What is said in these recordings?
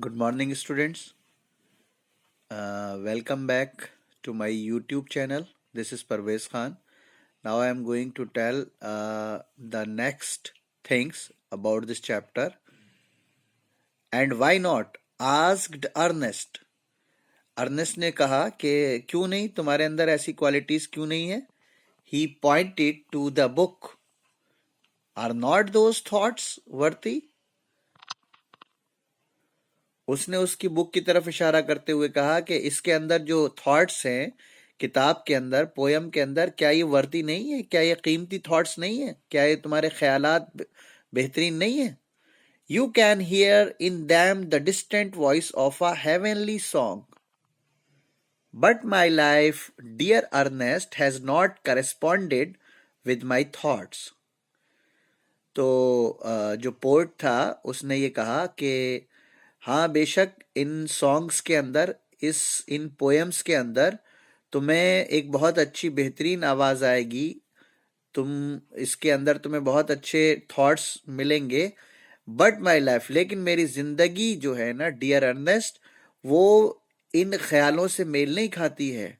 Good morning, students. Welcome back to my YouTube channel. This is Parvez Khan. Now I am going to tell the next things about this chapter. And why not? Asked Ernest. Ernest ने कहा कि क्यों नहीं, तुम्हारे अंदर ऐसी qualities क्यों नहीं है? He pointed to the book. Are not those thoughts worthy? उसने उसकी बुक की तरफ इशारा करते हुए कहा कि इसके अंदर जो थॉट्स हैं, किताब के अंदर, पोयम के अंदर, क्या ये वर्ती नहीं है? क्या ये कीमती थॉट्स नहीं है? क्या ये तुम्हारे ख्यालात बेहतरीन नहीं है? You can hear in them the distant voice of a heavenly song, but my life dear Ernest has not corresponded with my thoughts. तो जो पोएट था उसने ये कहा कि हाँ, बेशक इन सॉन्ग्स के अंदर, इन पोएम्स के अंदर तुम्हें एक बहुत अच्छी बेहतरीन आवाज़ आएगी, इसके अंदर तुम्हें बहुत अच्छे थॉट्स मिलेंगे. बट माई लाइफ, लेकिन मेरी जिंदगी जो है ना डियर अर्नेस्ट, वो इन ख्यालों से मेल नहीं खाती है,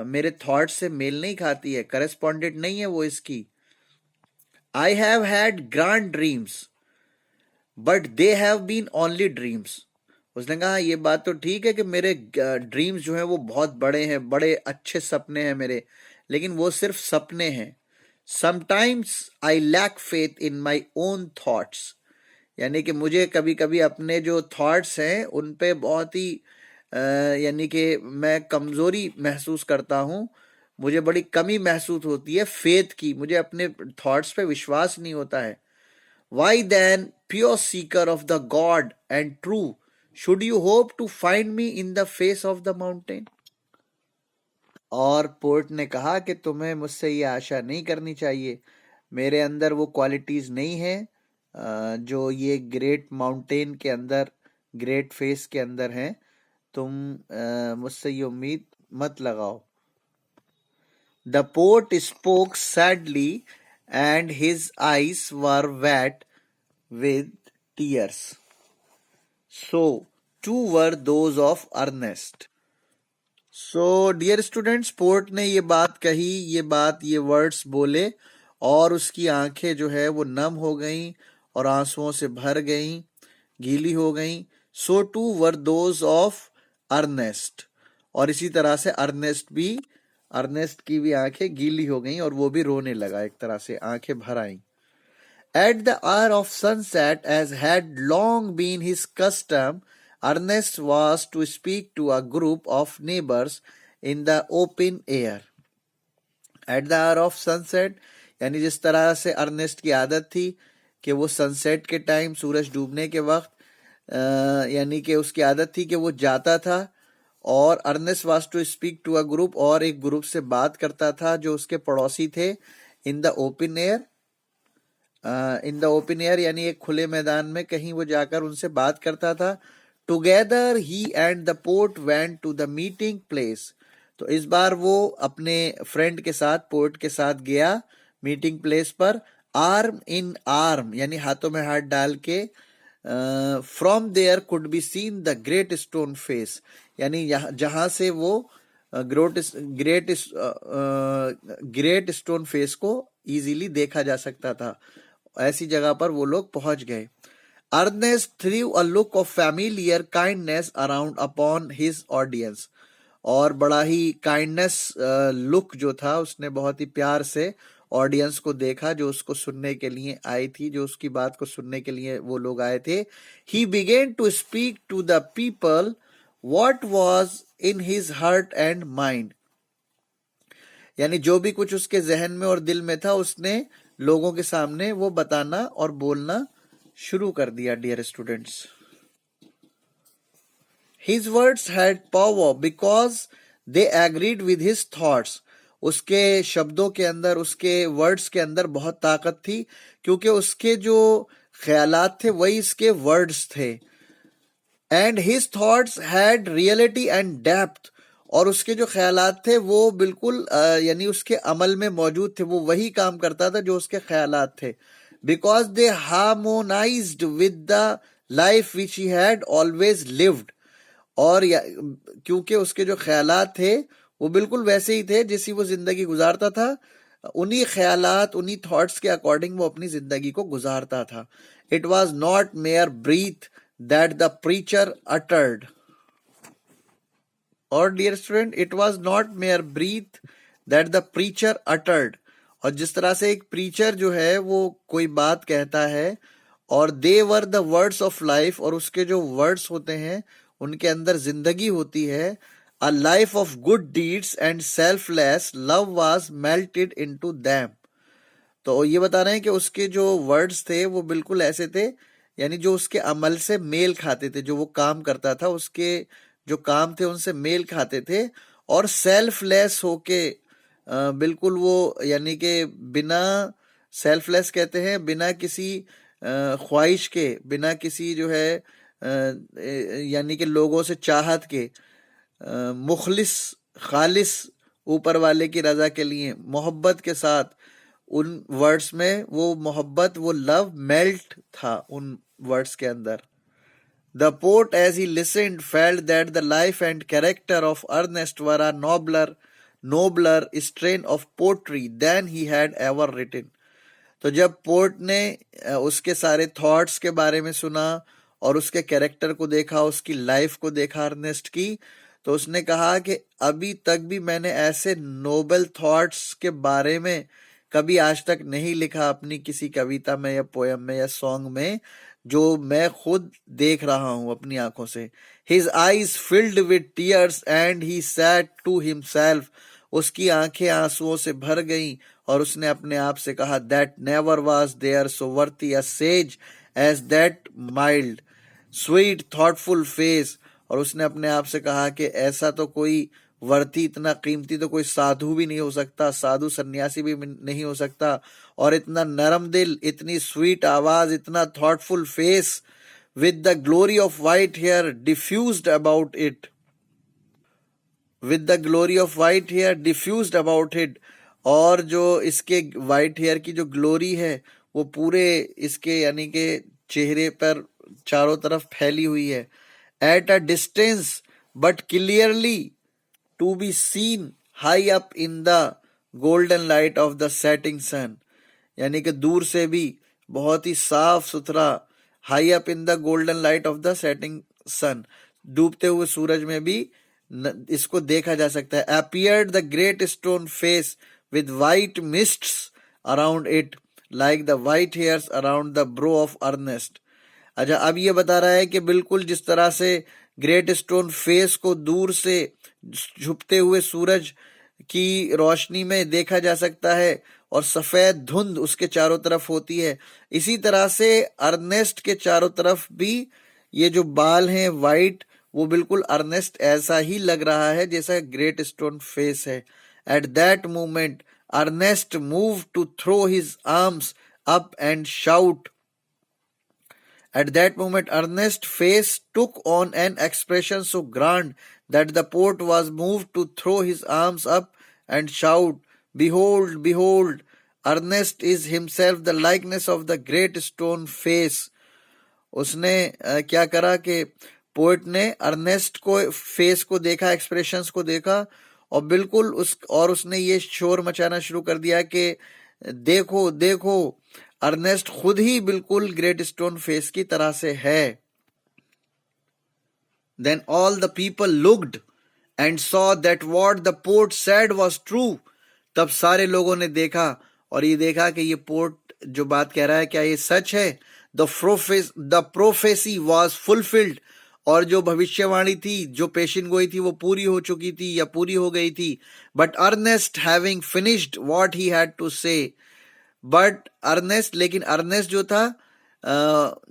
मेरे थॉट्स से मेल नहीं खाती है, करस्पॉन्डेड नहीं है वो इसकी. I have had grand dreams but they have been only dreams. उसने कहा ये बात तो ठीक है कि मेरे ड्रीम्स जो हैं वो बहुत बड़े हैं, बड़े अच्छे सपने हैं मेरे, लेकिन वो सिर्फ सपने हैं. Sometimes I lack faith in my own thoughts, यानी कि मुझे कभी कभी अपने जो थॉट्स हैं उन पे बहुत ही यानी कि मैं कमज़ोरी महसूस करता हूँ, मुझे बड़ी कमी महसूस होती है फेथ की, मुझे अपने थॉट्स पे विश्वास नहीं होता है. Why then, pure seeker of the God and true, should you hope to find me in the face of the mountain? और पोर्ट ने कहा कि तुम्हें मुझसे ये आशा नहीं करनी चाहिए, मेरे अंदर वो क्वालिटीज नहीं है जो ये ग्रेट माउंटेन के अंदर, ग्रेट फेस के अंदर हैं. तुम मुझसे ये उम्मीद मत लगाओ. The poet spoke sadly and his eyes were wet with tears. So too were those of Ernest. So dear students, port ने ये बात कही, ये वर्ड्स बोले, और उसकी आंखें जो है वो नम हो गईं और आंसुओं से भर गईं, गीली हो गईं. So too were those of Ernest. और इसी तरह से अर्नेस्ट की भी आंखें गीली हो गईं और वो भी रोने लगा, एक तरह से आंखें भर आईं. At the hour of sunset, as had long been his custom, Ernest was to speak to a group of neighbors in the open air. At the hour of sunset, यानी जिस तरह से अर्नेस्ट की आदत थी कि वो सनसेट के टाइम, सूरज डूबने के वक्त, यानी कि उसकी आदत थी कि वो जाता था और Ernest was to speak to a group, और एक ग्रुप से बात करता था जो उसके पड़ोसी थे. इन द ओपन एयर, यानी एक खुले मैदान में कहीं वो जाकर उनसे बात करता था. Together he and the poet went to the meeting place. तो इस बार वो अपने फ्रेंड के साथ, पोर्ट के साथ गया मीटिंग प्लेस पर. आर्म इन आर्म, यानी हाथों में हाथ डाल के. From there could be seen the great stone face, यानी जहां से वो ग्रेट स्टोन फेस को इजीली देखा जा सकता था, ऐसी जगह पर वो लोग पहुंच गए. Ernest threw a look of familiar kindness around upon his audience, और बड़ा ही काइंडनेस लुक जो था, उसने बहुत ही प्यार से ऑडियंस को देखा जो उसको सुनने के लिए आई थी, जो उसकी बात को सुनने के लिए वो लोग आए थे. He began to speak to the people what was in his heart and mind, यानी जो भी कुछ उसके जहन में और दिल में था उसने लोगों के सामने वो बताना और बोलना शुरू कर दिया. Dear students, his words had power because they agreed with his thoughts. उसके शब्दों के अंदर, उसके वर्ड्स के अंदर बहुत ताकत थी, क्योंकि उसके जो ख्यालात थे वही इसके वर्ड्स थे. And his thoughts had reality and depth, और उसके जो ख्यालात थे वो बिल्कुल यानी उसके अमल में मौजूद थे, वो वही काम करता था जो उसके ख्यालात थे. Because they harmonised with the life which he had always lived, और क्योंकि उसके जो ख्यालात थे वो बिल्कुल वैसे ही थे जैसी वो जिंदगी गुजारता था, उन्हीं ख्यालात उन्हीं थॉट्स के अकॉर्डिंग वो अपनी जिंदगी को गुजारता था. It was not mere breath that the preacher uttered. और dear student, it was not mere breath that the preacher uttered. और जिस तरह से एक प्रीचर जो है वो कोई बात कहता है और they were the words of life, और उसके जो वर्ड्स होते हैं उनके अंदर जिंदगी होती है. A life of good deeds and selfless love was melted into them. तो ये बता रहे हैं कि उसके जो वर्ड्स थे वो बिल्कुल ऐसे थे, यानी जो उसके अमल से मेल खाते थे, जो वो काम करता था उसके जो काम थे उनसे मेल खाते थे, और सेल्फलेस होके बिल्कुल वो, यानी कि बिना, सेल्फलेस कहते हैं बिना किसी ख्वाहिश के, बिना किसी जो है यानी कि लोगों से चाहत के, मुखलिस, खालिस, ऊपर वाले की रजा के लिए मोहब्बत के साथ, उन वर्ड्स में वो मोहब्बत, वो लव मेल्ट था उन वर्ड्स के अंदर. The poet, as he listened, felt that the life and character of Ernest were a nobler strain of poetry than he had ever written. तो जब पोर्ट ने उसके सारे थॉट्स के बारे में सुना और उसके कैरेक्टर को देखा, उसकी लाइफ को देखा अर्नेस्ट की, तो उसने कहा कि अभी तक भी मैंने ऐसे नोबल थॉट्स के बारे में कभी आज तक नहीं लिखा अपनी किसी कविता में या पोयम में या सॉन्ग में, जो मैं खुद देख रहा हूं अपनी आंखों से. His eyes filled with tears and he said to himself, उसकी आंखें आंसुओं से भर गईं और उसने अपने आप से कहा, that never was there so worthy a sage as that mild, sweet, thoughtful face. और उसने अपने आप से कहा कि ऐसा तो कोई वर्ती, इतना कीमती तो कोई साधु भी नहीं हो सकता, साधु सन्यासी भी नहीं हो सकता, और इतना नरम दिल, इतनी स्वीट आवाज, इतना thoughtful face, with the glory of white hair diffused about it, with the glory of white hair diffused about it. और जो इसके वाइट हेयर की जो ग्लोरी है वो पूरे इसके यानी के चेहरे पर चारों तरफ फैली हुई है. At a distance but clearly to be seen high up in the golden light of the setting sun. यानी कि दूर से भी बहुत ही साफ सुथरा, high up in the golden light of the setting sun, डूबते हुए सूरज में भी इसको देखा जा सकता है. appeared the great stone face with white mists around it like the white hairs around the brow of Ernest. अच्छा, अब ये बता रहा है कि बिल्कुल जिस तरह से ग्रेट स्टोन फेस को दूर से छुपते हुए सूरज की रोशनी में देखा जा सकता है और सफेद धुंध उसके चारों तरफ होती है, इसी तरह से अर्नेस्ट के चारों तरफ भी ये जो बाल हैं वाइट, वो बिल्कुल अर्नेस्ट ऐसा ही लग रहा है जैसा ग्रेट स्टोन फेस है. At that moment Ernest move to throw his arms up and shout. At that moment, Ernest's face took on an expression so grand that the poet was moved to throw his arms up and shout, Behold, behold, Ernest is himself the likeness of the great stone face. उसने क्या करा कि poet ने Ernest को face को देखा, expressions को देखा, और बिल्कुल उसने ये शोर मचाना शुरू कर दिया कि देखो देखो, अर्नेस्ट खुद ही बिल्कुल ग्रेट स्टोन फेस की तरह से है. Then all the people looked and saw that what the poet said was true. तब सारे लोगों ने देखा और ये देखा कि ये पोएट जो बात कह रहा है क्या ये सच है. The prophecy was fulfilled. और जो भविष्यवाणी थी, जो पेशिन गोई थी, वो पूरी हो चुकी थी या पूरी हो गई थी. But Ernest having finished what he had to say, but Ernest, लेकिन अर्नेस्ट जो था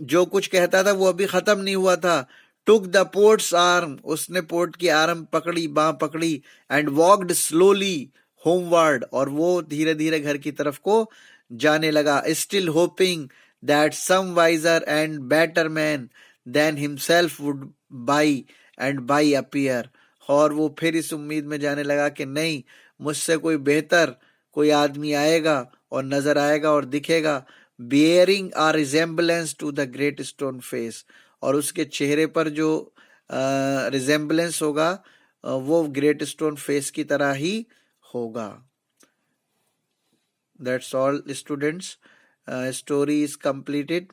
जो कुछ कहता था वो अभी खत्म नहीं हुआ था. टुक द पोर्ट्स आर्म, उसने पोर्ट की आर्म पकड़ी, बांह पकड़ी, एंड वॉक्ड स्लोली होमवर्ड, और वो धीरे धीरे घर की तरफ को जाने लगा. Still hoping that some wiser and better man than himself would by and by appear. और वो फिर इस उम्मीद में जाने लगा कि नहीं, मुझसे कोई बेहतर कोई आदमी आएगा और नजर आएगा और दिखेगा, bearing a resemblance to the great stone face. और उसके चेहरे पर जो रिजेम्बलेंस होगा वो ग्रेट स्टोन फेस की तरह ही होगा. That's all, students. Story is completed.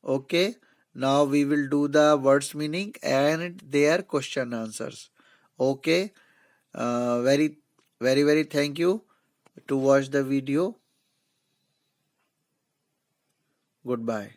Okay. Now we will do the words meaning and their question answers. Okay. Very, very, very thank you to watch the video. Goodbye.